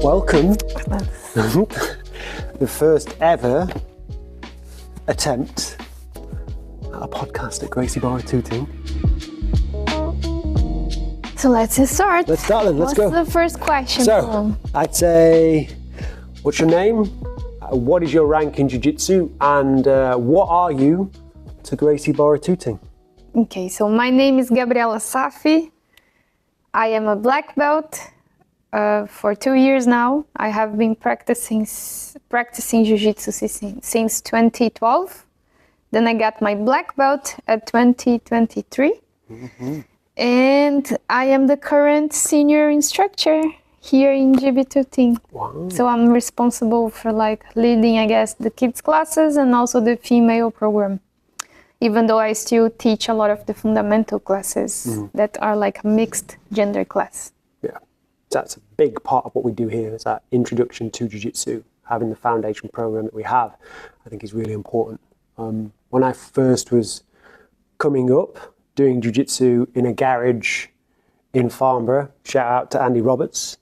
Welcome. The first ever attempt at a podcast at Gracie Barra Tooting. So let's start. Let's start then, let's go. What's the first question? So, I'd say, what's your name? What is your rank in Jiu-Jitsu? And what are you to Gracie Barra Tooting? Okay, so my name is Gabriela Safi. I am a black belt for 2 years now. I have been practicing Jiu-Jitsu since 2012. Then I got my black belt at 2023. Mm-hmm. And I am the current senior instructor here in GB Tooting. Wow. So I'm responsible for leading, I guess, the kids classes and also the female program. Even though I still teach a lot of the fundamental classes that are like a mixed gender class. Yeah, that's a big part of what we do here, is that introduction to Jiu-Jitsu. Having the foundation program that we have, I think is really important. When I first was coming up, doing Jiu-Jitsu in a garage in Farnborough, shout out to Andy Roberts,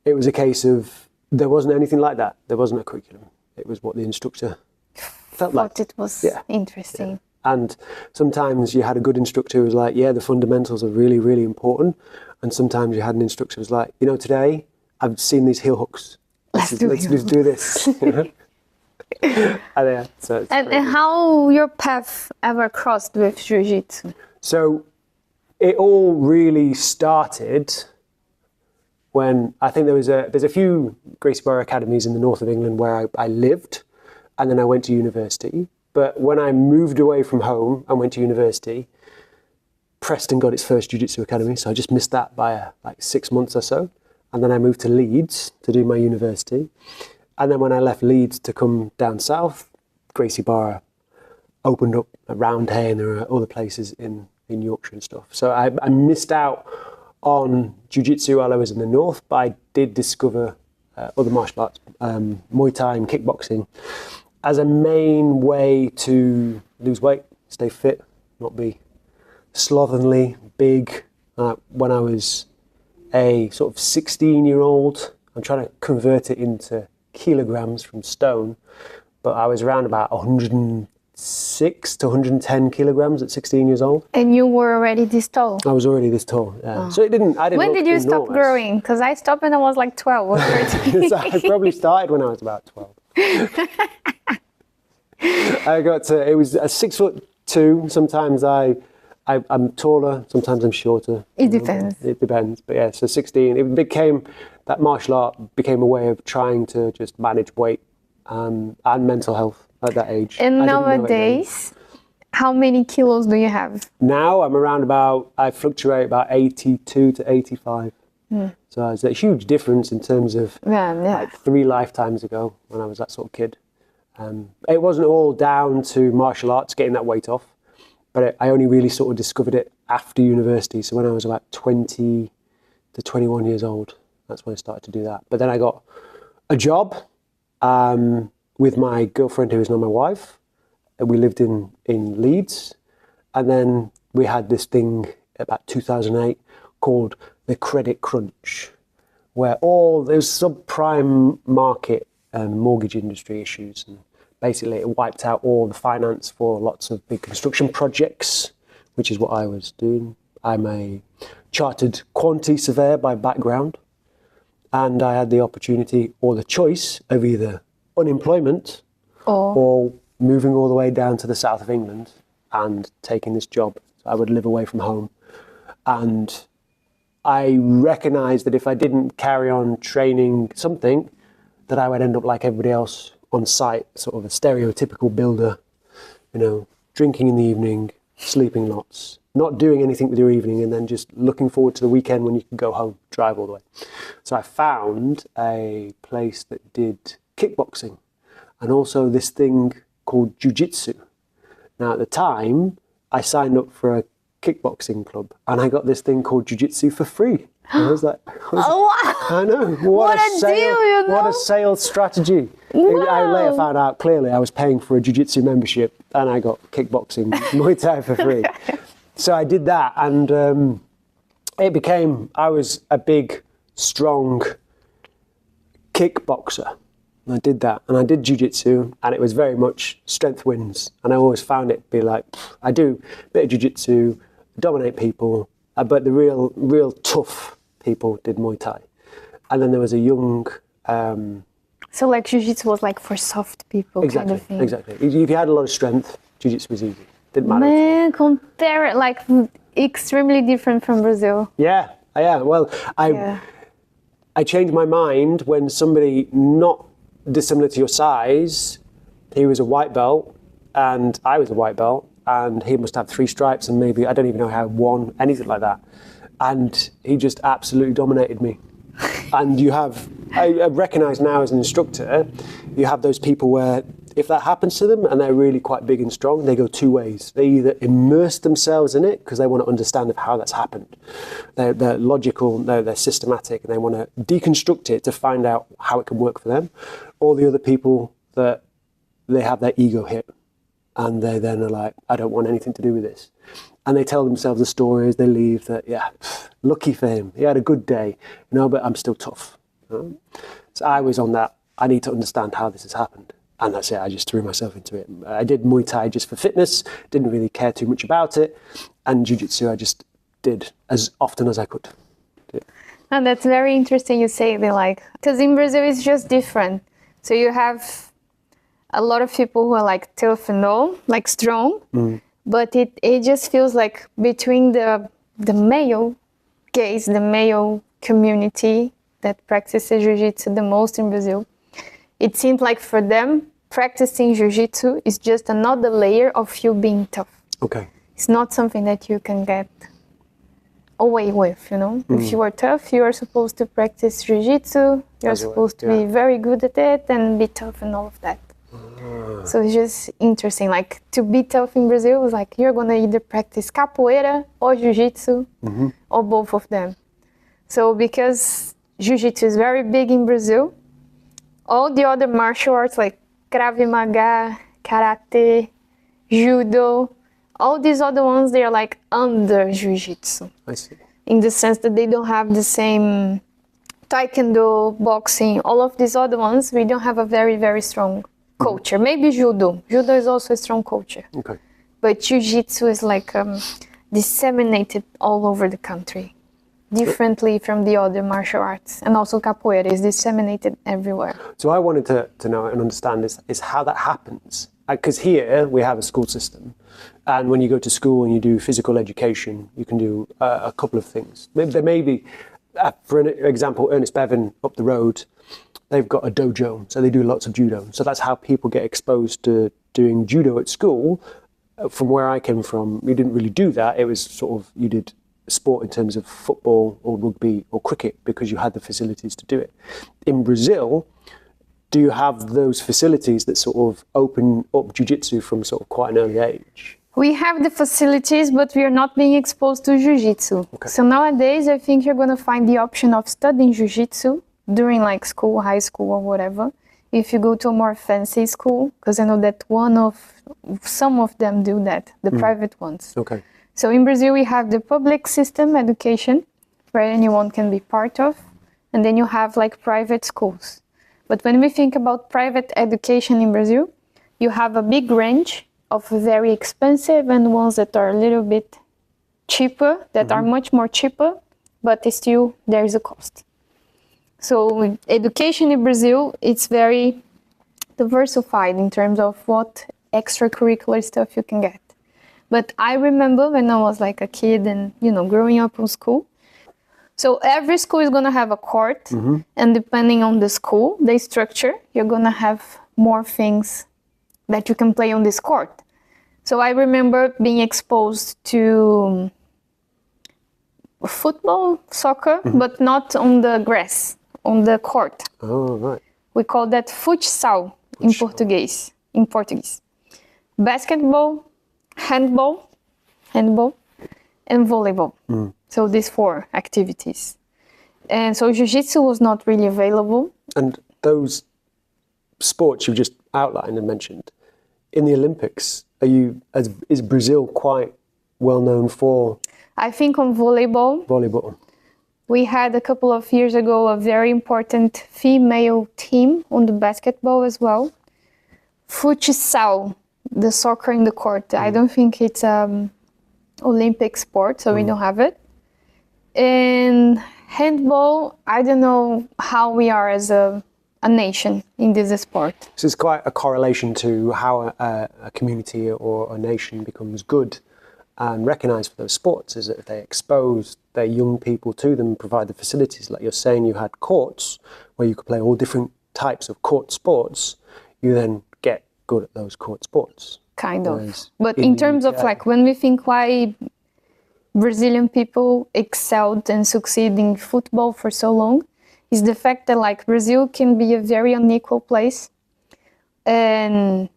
it was a case of, there wasn't anything like that. There wasn't a curriculum. It was what the instructor felt like. Thought it was interesting. Yeah. And sometimes you had a good instructor who was like, yeah, the fundamentals are really, really important. And sometimes you had an instructor who was like, you know, today I've seen these heel hooks. Let's do this. You know? And how your path ever crossed with Jiu-Jitsu? So it all really started when I think there's a few Gracie Barra academies in the north of England where I lived, and then I went to university. But when I moved away from home and went to university, Preston got its first Jiu-Jitsu academy, so I just missed that by 6 months or so. And then I moved to Leeds to do my university. And then when I left Leeds to come down south, Gracie Barra opened up around here, and there are other places in Yorkshire and stuff. So I missed out on Jiu-Jitsu while I was in the north, but I did discover other martial arts, Muay Thai and kickboxing, as a main way to lose weight, stay fit, not be slovenly, big. When I was a sort of 16-year-old, I'm trying to convert it into kilograms from stone, but I was around about 106 to 110 kilograms at 16 years old. And you were already this tall? I was already this tall, yeah. Oh. So I didn't When did you stop growing? Because I stopped when I was like 12 or 13. So I probably started when I was about 12. It was a 6'2". Sometimes I'm taller, sometimes I'm shorter. It depends. It depends, but yeah, so 16. That martial art became a way of trying to just manage weight and mental health at that age. And nowadays, how many kilos do you have? Now I'm I fluctuate about 82 to 85. So it's a huge difference in terms of 3 lifetimes ago when I was that sort of kid. It wasn't all down to martial arts, getting that weight off, but I only really sort of discovered it after university. So when I was about 20 to 21 years old, that's when I started to do that. But then I got a job with my girlfriend, who is now my wife. We lived in Leeds. And then we had this thing about 2008 called the credit crunch, where there's subprime market and mortgage industry issues. And basically it wiped out all the finance for lots of big construction projects, which is what I was doing. I'm a chartered quantity surveyor by background. And I had the opportunity or the choice of either unemployment or moving all the way down to the south of England and taking this job. So I would live away from home. And I recognized that if I didn't carry on training something, that I would end up like everybody else on site, sort of a stereotypical builder, drinking in the evening, sleeping lots, not doing anything with your evening, and then just looking forward to the weekend when you can go home, drive all the way. So I found a place that did kickboxing and also this thing called Jiu-Jitsu. Now at the time, I signed up for a kickboxing club and I got this thing called Jiu-Jitsu for free. And I was like, I know, what a sales strategy. Wow. I later found out clearly I was paying for a Jiu-Jitsu membership and I got kickboxing Muay Thai for free. So I did that, and I was a big, strong kickboxer. And I did that, and I did jiu-jitsu, and it was very much strength wins. And I always found it be like, I do a bit of jiu-jitsu, dominate people, but the real tough people did Muay Thai. And then there was a young... so like jiu-jitsu was like for soft people, exactly, kind of thing. Exactly. If you had a lot of strength, jiu-jitsu was easy. Didn't matter. Man, compare it, like extremely different from Brazil. Yeah. Well, I changed my mind when somebody not dissimilar to your size, he was a white belt and I was a white belt, and he must have 3 stripes and maybe, I don't even know how, 1, anything like that. And he just absolutely dominated me. And you have, I recognize now as an instructor, you have those people where if that happens to them and they're really quite big and strong, they go 2 ways. They either immerse themselves in it because they want to understand how that's happened. They're logical, they're systematic, and they want to deconstruct it to find out how it can work for them. Or the other people that they have their ego hit and they then are like, I don't want anything to do with this. And they tell themselves the stories, they leave that, lucky for him, he had a good day, but I'm still tough. So I was on that, I need to understand how this has happened. And that's it, I just threw myself into it. I did Muay Thai just for fitness, didn't really care too much about it. And Jiu-Jitsu I just did as often as I could. Yeah. And that's very interesting you say that, because in Brazil it's just different. So you have a lot of people who are like tough and all, like strong. But it just feels like between the male gaze, the male community that practices Jiu-Jitsu the most in Brazil, it seems like for them, practicing Jiu-Jitsu is just another layer of you being tough. Okay. It's not something that you can get away with, If you are tough, you are supposed to practice Jiu-Jitsu, you're supposed to be very good at it and be tough and all of that. So it's just interesting, to be tough in Brazil is like you're gonna either practice capoeira or jiu-jitsu or both of them. So because jiu-jitsu is very big in Brazil, all the other martial arts like Krav Maga, karate, judo, all these other ones, they are like under jiu-jitsu. I see. In the sense that they don't have the same taekwondo, boxing, all of these other ones, we don't have a very, very strong culture. Maybe judo. Judo is also a strong culture. Okay. But jiu-jitsu is disseminated all over the country, differently from the other martial arts. And also capoeira is disseminated everywhere. So I wanted to know and understand is how that happens. Because here we have a school system. And when you go to school and you do physical education, you can do a couple of things. There may be, for example, Ernest Bevan up the road, they've got a dojo, so they do lots of judo. So that's how people get exposed to doing judo at school. From where I came from, you didn't really do that. It was sort of, you did sport in terms of football or rugby or cricket because you had the facilities to do it. In Brazil, do you have those facilities that sort of open up jiu-jitsu from sort of quite an early age? We have the facilities, but we are not being exposed to jiu-jitsu. Okay. So nowadays, I think you're going to find the option of studying jiu-jitsu during school, high school or whatever, if you go to a more fancy school, because I know that some of them do that, the private ones. Okay. So in Brazil, we have the public system education, where anyone can be part of, and then you have private schools. But when we think about private education in Brazil, you have a big range of very expensive and ones that are a little bit cheaper, that are much more cheaper, but still there is a cost. So education in Brazil, it's very diversified in terms of what extracurricular stuff you can get. But I remember when I was a kid and, growing up in school. So every school is going to have a court, and depending on the school, the structure, you're going to have more things that you can play on this court. So I remember being exposed to football, soccer, but not on the grass. On the court. Oh, right. We call that futsal in Portuguese. Basketball, handball, and volleyball. So these 4 activities. And so jiu-jitsu was not really available. And those sports you just outlined and mentioned, in the Olympics, is Brazil quite well known for? I think on volleyball. We had a couple of years ago a very important female team on the basketball as well. Futsal, the soccer in the court. I don't think it's Olympic sport, so we don't have it. And handball, I don't know how we are as a nation in this sport. So it's quite a correlation to how a community or a nation becomes good and recognised for those sports, is that if they expose their young people to them, provide the facilities, like you're saying, you had courts where you could play all different types of court sports, you then get good at those court sports. Kind of. But in terms of like, when we think why Brazilian people excelled and succeed in football for so long, is the fact that like Brazil can be a very unequal place. And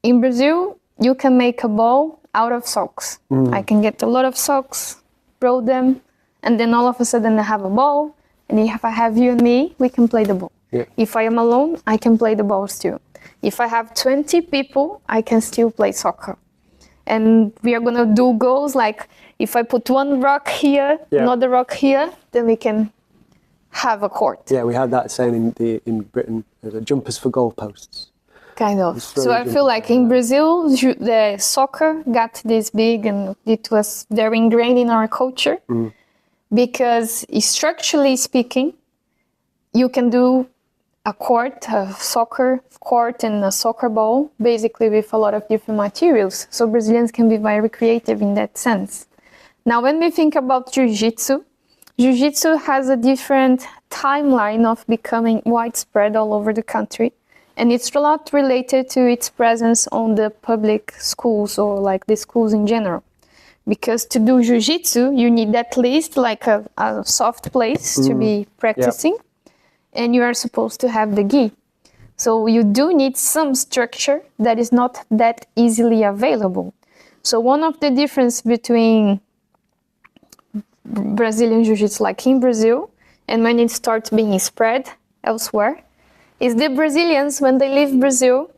in Brazil, you can make a ball out of socks. I can get a lot of socks, roll them, and then all of a sudden I have a ball. And if I have you and me, we can play the ball. Yeah. If I am alone, I can play the ball still. If I have 20 people, I can still play soccer. And we are gonna do goals like if I put one rock here, another rock here, then we can have a court. Yeah, we had that saying in Britain, jumpers for goalposts. Kind of. So I feel like in Brazil, the soccer got this big and it was very ingrained in our culture because structurally speaking, you can do a court, a soccer court and a soccer ball, basically with a lot of different materials. So Brazilians can be very creative in that sense. Now, when we think about Jiu-Jitsu, Jiu-Jitsu has a different timeline of becoming widespread all over the country. And it's a lot related to its presence on the public schools or like the schools in general. Because to do Jiu-Jitsu, you need at least like a soft place to be practicing. Yep. And you are supposed to have the gi. So you do need some structure that is not that easily available. So one of the difference between Brazilian Jiu-Jitsu, like in Brazil, and when it starts being spread elsewhere, is the Brazilians, when they leave Brazil,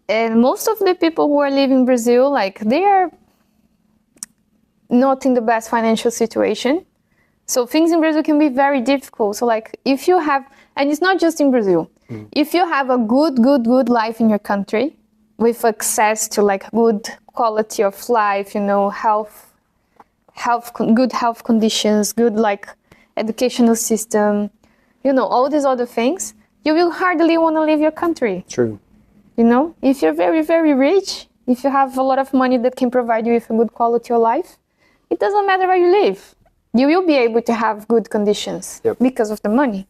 and most of the people who are leaving Brazil, like they are not in the best financial situation. So things in Brazil can be very difficult. So like if you have, and it's not just in Brazil, if you have a good life in your country with access to like good quality of life, you know, good health conditions, good like educational system, you know, all these other things, you will hardly want to leave your country. True. You know, if you're very, very rich, if you have a lot of money that can provide you with a good quality of life, it doesn't matter where you live. You will be able to have good conditions because of the money.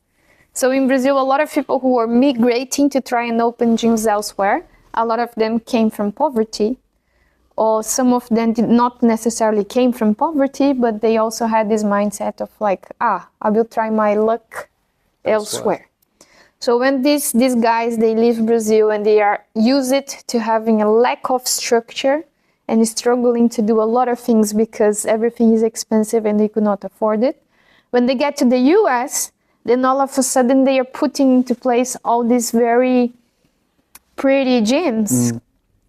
So in Brazil, a lot of people who are migrating to try and open gyms elsewhere, a lot of them came from poverty, or some of them did not necessarily came from poverty, but they also had this mindset of like, I will try my luck elsewhere. So when these guys, they leave Brazil and they are use it to having a lack of structure and struggling to do a lot of things because everything is expensive and they could not afford it. When they get to the US, then all of a sudden they are putting into place all these very pretty gyms,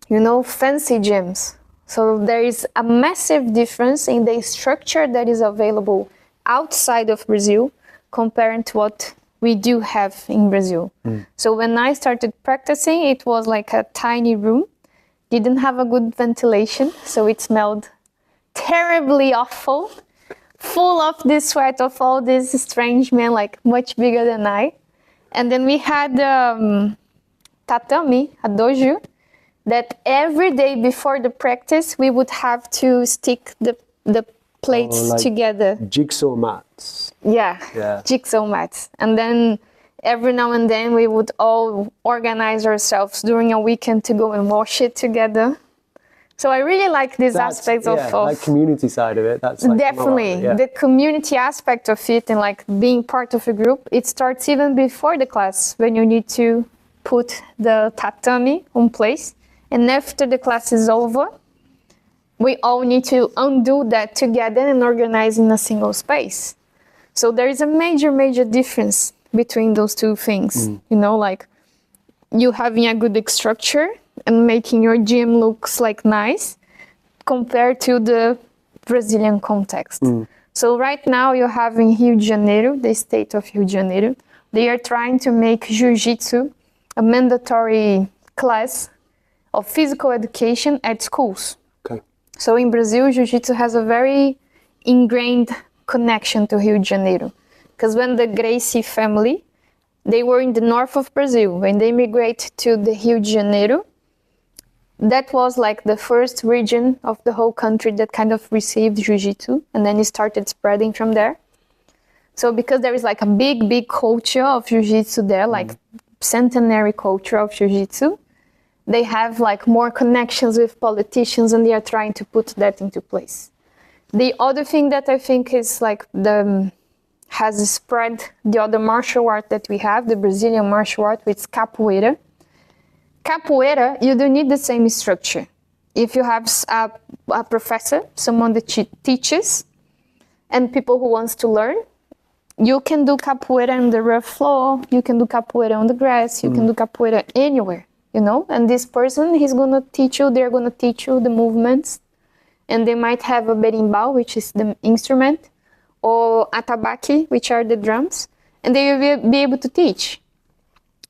you know, fancy gyms. So there is a massive difference in the structure that is available outside of Brazil compared to what we do have in Brazil. So when I started practicing, it was like a tiny room, didn't have a good ventilation, so it smelled terribly awful, full of the sweat of all these strange men, like much bigger than I. And then we had tatami, a dojo, that every day before the practice, we would have to stick the plates like together. Jigsaw mats. Yeah, jigsaw mats. And then every now and then we would all organize ourselves during a weekend to go and wash it together. So I really like these aspects of like community side of it. That's like definitely the community aspect of it and like being part of a group. It starts even before the class when you need to put the tatami on place. And after the class is over, we all need to undo that together and organize in a single space. So there is a major difference between those two things. You know, like you having a good structure and making your gym looks like nice compared to the Brazilian context. So right now you have in Rio de Janeiro, the state of Rio de Janeiro, they are trying to make Jiu-Jitsu a mandatory class of physical education at schools. Okay. So in Brazil, Jiu-Jitsu has a very ingrained connection to Rio de Janeiro. Because when the Gracie family, they were in the north of Brazil. When they migrated to the Rio de Janeiro, that was like the first region of the whole country that kind of received Jiu-Jitsu, and then it started spreading from there. So because there is like a big culture of Jiu-Jitsu there, like centenary culture of Jiu-Jitsu, they have like more connections with politicians, and they are trying to put that into place. The other thing that I think is like has spread the other martial art that we have, the Brazilian martial art, which is capoeira. Capoeira, you don't need the same structure. If you have a professor, someone that teaches, and people who wants to learn, you can do capoeira on the rough floor, you can do capoeira on the grass, you can do capoeira anywhere, you know? And this person, he's gonna teach you, they're gonna teach you the movements, and they might have a berimbau, which is the instrument, or atabaque, which are the drums, and they will be able to teach.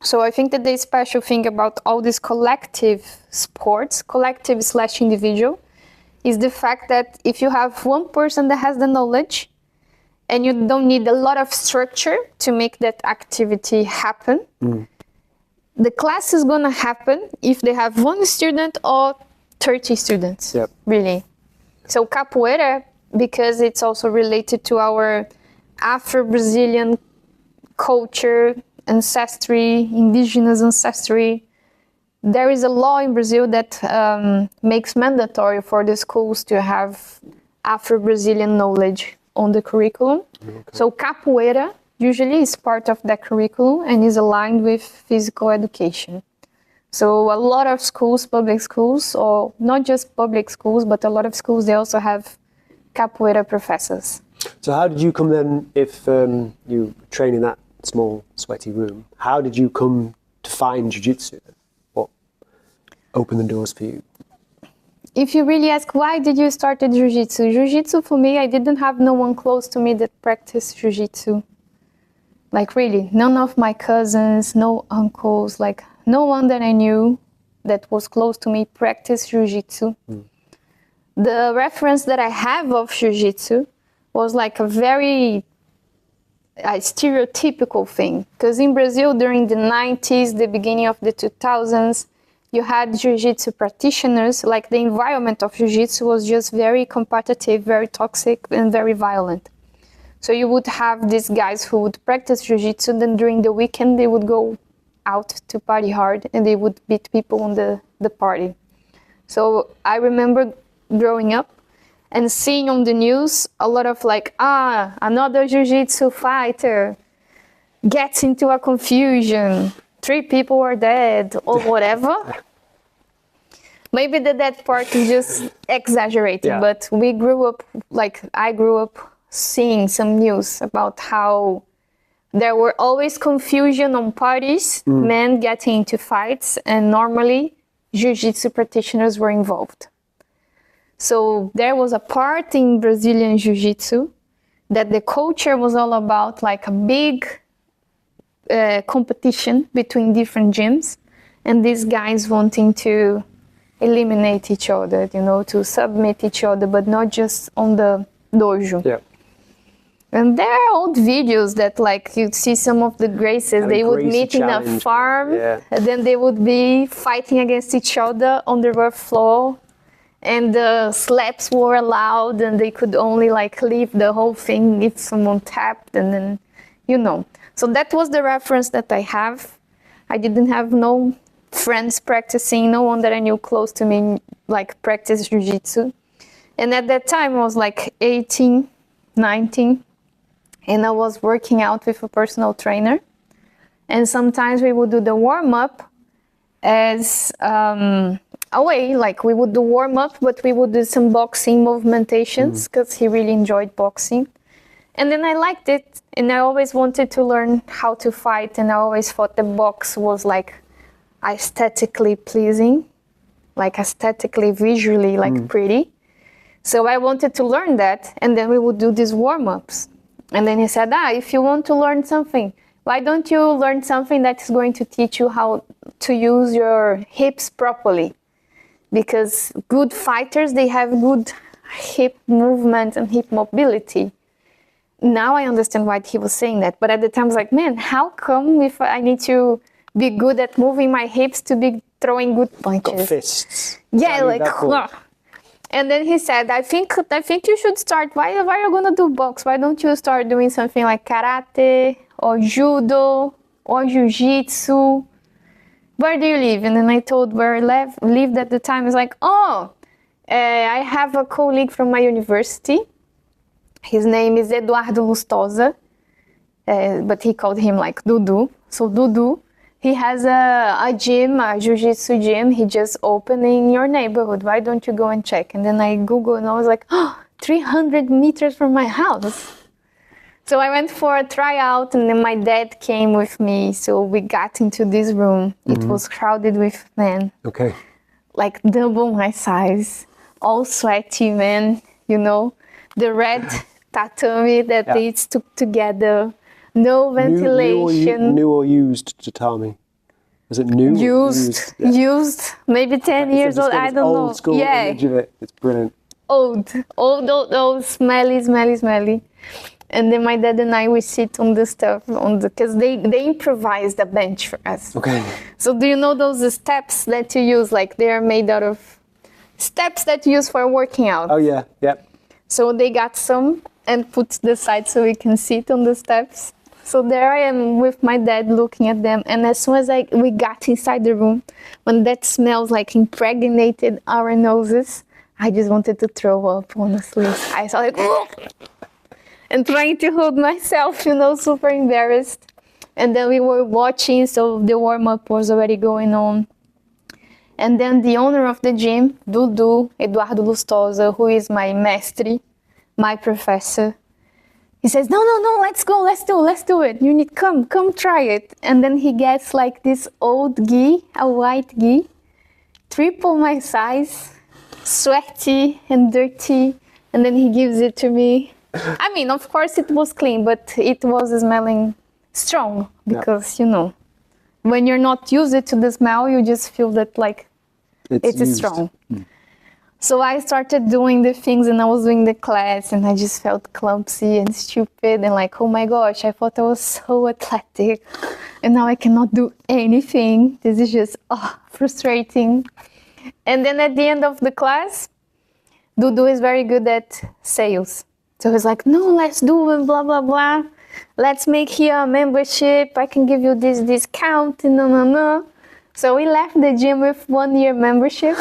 So I think that the special thing about all these collective sports, collective/individual, is the fact that if you have one person that has the knowledge and you don't need a lot of structure to make that activity happen, the class is going to happen if they have one student or 30 students, really. So capoeira, because it's also related to our Afro-Brazilian culture, ancestry, indigenous ancestry, there is a law in Brazil that makes mandatory for the schools to have Afro-Brazilian knowledge on the curriculum. Okay. So capoeira usually is part of that curriculum and is aligned with physical education. So a lot of schools, public schools, or not just public schools, but a lot of schools, they also have capoeira professors. So how did you come then, if you train in that small, sweaty room, how did you come to find Jiu-Jitsu? What opened the doors for you? If you really ask, why did you start Jiu-Jitsu? Jiu-Jitsu, for me, I didn't have no one close to me that practiced Jiu-Jitsu. Like really, none of my cousins, no uncles, like no one that I knew that was close to me practiced Jiu-Jitsu. The reference that I have of Jiu-Jitsu was like a very stereotypical thing. Because in Brazil, during the 90s, the beginning of the 2000s, you had Jiu-Jitsu practitioners, like the environment of Jiu-Jitsu was just very competitive, very toxic, and very violent. So you would have these guys who would practice Jiu-Jitsu, then during the weekend they would go out to party hard and they would beat people on the party. So I remember growing up and seeing on the news a lot of like, another Jiu-Jitsu fighter gets into a confusion, 3 people are dead, or whatever. Maybe that part is just exaggerating, but we grew up, like I grew up seeing some news about how there were always confusion on parties, men getting into fights, and normally Jiu-Jitsu practitioners were involved. So there was a part in Brazilian Jiu-Jitsu that the culture was all about like a big competition between different gyms, and these guys wanting to eliminate each other, you know, to submit each other, but not just on the dojo. Yeah. And there are old videos that like you'd see some of the Gracies, they would meet in a farm, and then they would be fighting against each other on the rough floor, and the slaps were allowed, and they could only like leave the whole thing if someone tapped, and then, you know. So that was the reference that I have. I didn't have no friends practicing, no one that I knew close to me like practice Jiu-Jitsu. And at that time I was like 18, 19, and I was working out with a personal trainer. And sometimes we would do the warm-up as a way, like we would do warm-up, but we would do some boxing movementations because he really enjoyed boxing. And then I liked it, and I always wanted to learn how to fight, and I always thought the box was like aesthetically pleasing, like aesthetically, visually, like pretty. So I wanted to learn that, and then we would do these warm-ups. And then he said, if you want to learn something, why don't you learn something that is going to teach you how to use your hips properly? Because good fighters, they have good hip movement and hip mobility. Now I understand why he was saying that. But at the time I was like, man, how come if I need to be good at moving my hips to be throwing good punches? Got fists. Yeah, like, and then he said, I think you should start, why are you gonna do box? Why don't you start doing something like karate or judo or jiu-jitsu? Where do you live? And then I told where I lived at the time. It's like, I have a colleague from my university. His name is Eduardo Lustosa, but he called him like Dudu. So Dudu, he has a gym, a jiu-jitsu gym. He just opened in your neighborhood. Why don't you go and check? And then I Googled and I was like, 300 meters from my house. So I went for a tryout, and then my dad came with me. So we got into this room. It was crowded with men. Okay. Like double my size, all sweaty men, the red tatami that they stuck together, no ventilation. New or used tatami? Was it new? Used, maybe 10 years old, I don't know. Old school image of it. It's brilliant. Old, smelly. And then my dad and I, we sit on the stuff, because they improvise the bench for us. Okay. So do you know those steps that you use? Like they're made out of steps that you use for working out. Oh yeah, yep. So they got some and put to the side so we can sit on the steps. So there I am with my dad looking at them. And as soon as we got inside the room, when that smells like impregnated our noses, I just wanted to throw up, honestly. I saw like, and trying to hold myself, super embarrassed. And then we were watching, so the warm-up was already going on. And then the owner of the gym, Dudu, Eduardo Lustosa, who is my mestre, my professor, he says, no, let's go, let's do it. You need, come try it. And then he gets like this old gi, a white gi, triple my size, sweaty and dirty. And then he gives it to me. I mean, of course it was clean, but it was smelling strong because, when you're not used to the smell, you just feel that like it's strong. So I started doing the things and I was doing the class and I just felt clumsy and stupid and like, oh my gosh, I thought I was so athletic and now I cannot do anything. This is just frustrating. And then at the end of the class, Dudu is very good at sales. So he's like, no, let's do it, blah, blah, blah. Let's make here a membership. I can give you this discount, no. So we left the gym with 1 year membership.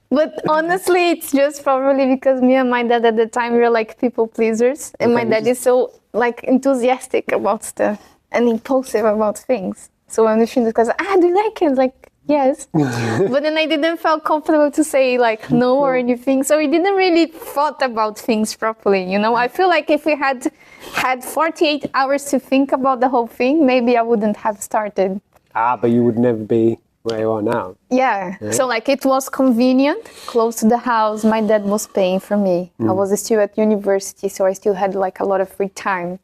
But honestly, it's just probably because me and my dad at the time, we were like people pleasers. And my dad is so like enthusiastic about stuff and impulsive about things. So when we finished the class, do you like it? Like, yes. But then I didn't feel comfortable to say like no or anything. So we didn't really thought about things properly, I feel like if we had 48 hours to think about the whole thing, maybe I wouldn't have started. But you would never be where you are now. Yeah. So like it was convenient, close to the house. My dad was paying for me. I was still at university, so I still had like a lot of free time.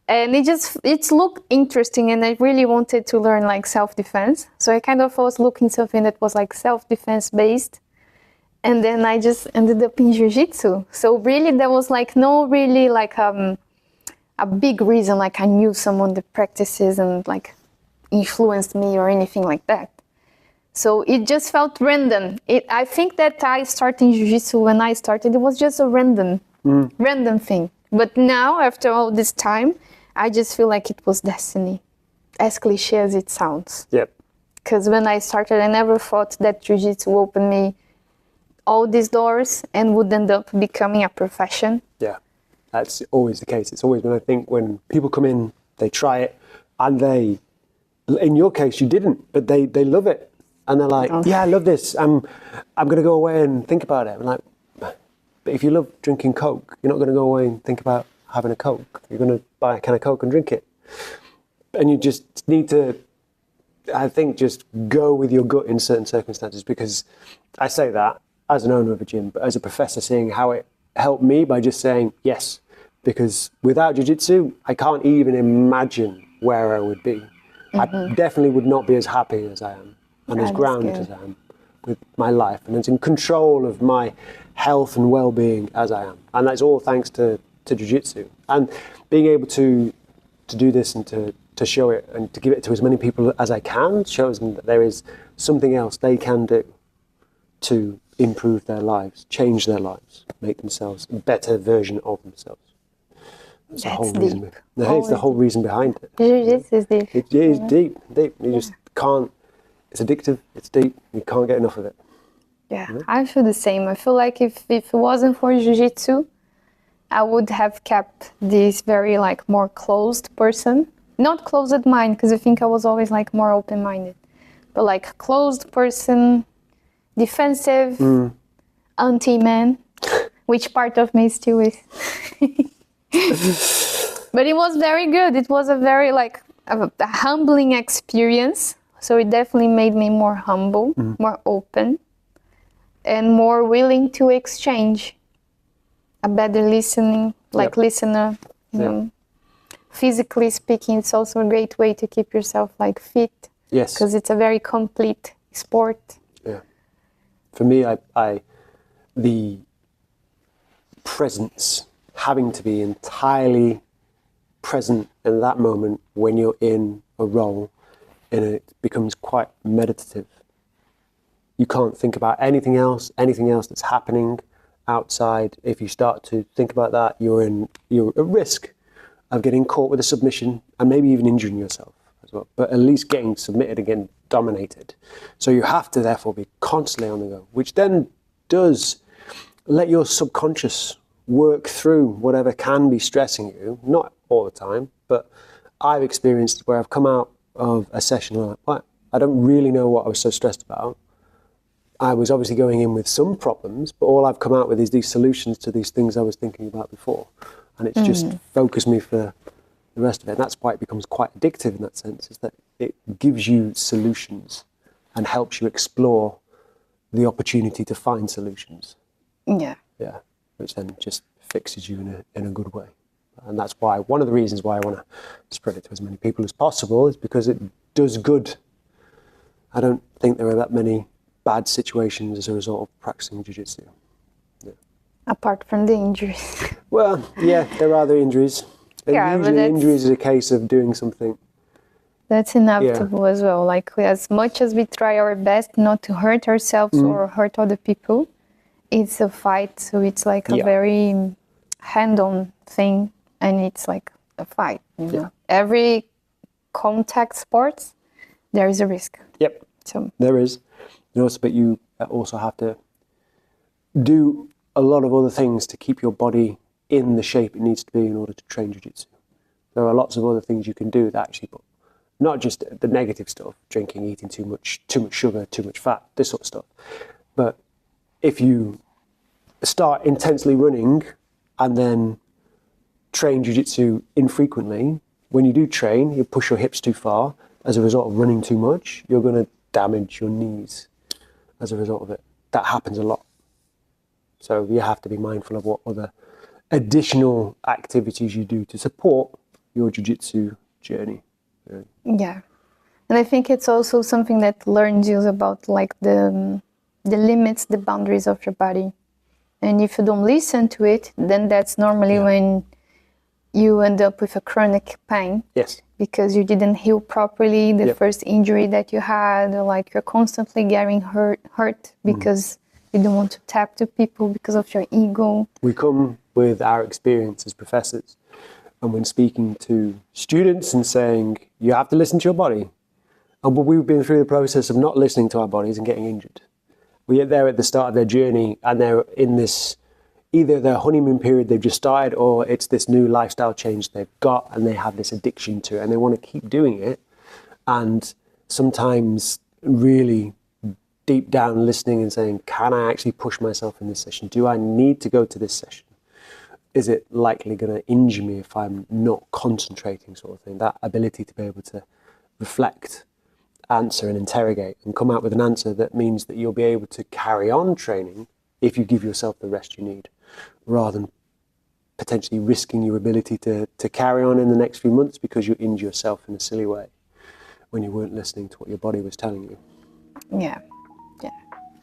And it looked interesting, and I really wanted to learn like self-defense. So I kind of was looking something that was like self-defense based. And then I just ended up in jiu-jitsu. So really there was like no really like a big reason, like I knew someone that practices and like influenced me or anything like that. So it just felt random. I think that I started in jiu-jitsu when I started, it was just a random thing. But now, after all this time, I just feel like it was destiny, as cliche as it sounds. Yep. Because when I started, I never thought that jiu-jitsu opened me all these doors and would end up becoming a profession. Yeah, that's always the case. It's always when people come in, they try it, and in your case, you didn't, but they love it. And they're like, yeah, I love this. I'm going to go away and think about it. I'm like, but if you love drinking Coke, you're not going to go away and think about having a Coke. You're going to buy a can of Coke and drink it. And you just need to, I think, just go with your gut in certain circumstances, because I say that, as an owner of a gym, but as a professor, seeing how it helped me by just saying yes. Because without jiu-jitsu, I can't even imagine where I would be. I definitely would not be as happy as I am, and as grounded as I am with my life, and as in control of my health and well-being as I am. And that's all thanks to jiu-jitsu. And being able to do this and to show it and to give it to as many people as I can shows them that there is something else they can do to improve their lives, change their lives, make themselves a better version of themselves. That's the whole reason. It's the whole reason behind it. Jiu-jitsu is deep. It is deep. You just can't. It's addictive. It's deep. You can't get enough of it. Yeah, I feel the same. I feel like if it wasn't for jiu-jitsu, I would have kept this very like more closed person. Not closed mind, because I think I was always like more open-minded, but like closed person, defensive, anti-man, which part of me still is. But it was very good. It was a very like a humbling experience. So it definitely made me more humble, more open, and more willing to exchange. A better listening, listener, you know. Physically speaking, it's also a great way to keep yourself like fit. Yes. Because it's a very complete sport. Yeah. For me, the presence, having to be entirely present in that moment when you're in a role, and it becomes quite meditative. You can't think about anything else that's happening outside. If you start to think about that, you're at risk of getting caught with a submission and maybe even injuring yourself as well, but at least getting submitted and getting dominated. So you have to therefore be constantly on the go, which then does let your subconscious work through whatever can be stressing you, not all the time, but I've experienced where I've come out of a session and I'm like, what? I don't really know what I was so stressed about. I was obviously going in with some problems, but all I've come out with is these solutions to these things I was thinking about before. And it's just focused me for the rest of it. And that's why it becomes quite addictive in that sense, is that it gives you solutions and helps you explore the opportunity to find solutions. Yeah. Yeah, which then just fixes you in a good way. And that's why, one of the reasons why I want to spread it to as many people as possible is because it does good. I don't think there are that many bad situations as a result of practicing jiu-jitsu. Yeah. Apart from the injuries. Well, yeah, there are the injuries. And usually injuries is a case of doing something. That's inevitable as well. Like, as much as we try our best not to hurt ourselves or hurt other people, it's a fight. So it's like a very hand-on thing, and it's like a fight. You know? Every contact sports, there is a risk. Yep, so there is. But you also have to do a lot of other things to keep your body in the shape it needs to be in order to train jiu-jitsu. There are lots of other things you can do that actually put, not just the negative stuff, drinking, eating too much sugar, too much fat, this sort of stuff. But if you start intensely running and then train jiu-jitsu infrequently, when you do train, you push your hips too far as a result of running too much, you're going to damage your knees as a result of it. That happens a lot. So you have to be mindful of what other additional activities you do to support your jiu-jitsu journey. Yeah. And I think it's also something that learns you about like the limits, the boundaries of your body. And if you don't listen to it, then that's normally when you end up with a chronic pain. Yes. Because you didn't heal properly the first injury that you had, or like you're constantly getting hurt because you don't want to tap to people because of your ego. We come with our experience as professors, and when speaking to students and saying, you have to listen to your body. And we've been through the process of not listening to our bodies and getting injured. They're at the start of their journey and they're in this, either their honeymoon period they've just started, or it's this new lifestyle change they've got and they have this addiction to it and they want to keep doing it. And sometimes really deep down listening and saying, can I actually push myself in this session? Do I need to go to this session? Is it likely going to injure me if I'm not concentrating, sort of thing? That ability to be able to reflect, answer and interrogate and come out with an answer that means that you'll be able to carry on training if you give yourself the rest you need, rather than potentially risking your ability to carry on in the next few months because you injure yourself in a silly way when you weren't listening to what your body was telling you. Yeah.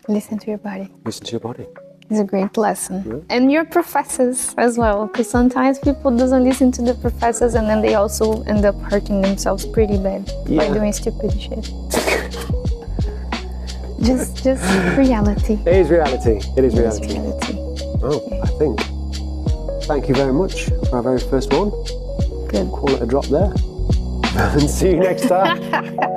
Listen to your body. Listen to your body. It's a great lesson. Yeah. And your professors as well, because sometimes people doesn't listen to the professors and then they also end up hurting themselves pretty bad by doing stupid shit. just reality. It is reality. It is reality. Oh, yeah. I think. Thank you very much for our very first one. Good. Call it a drop there. And see you next time.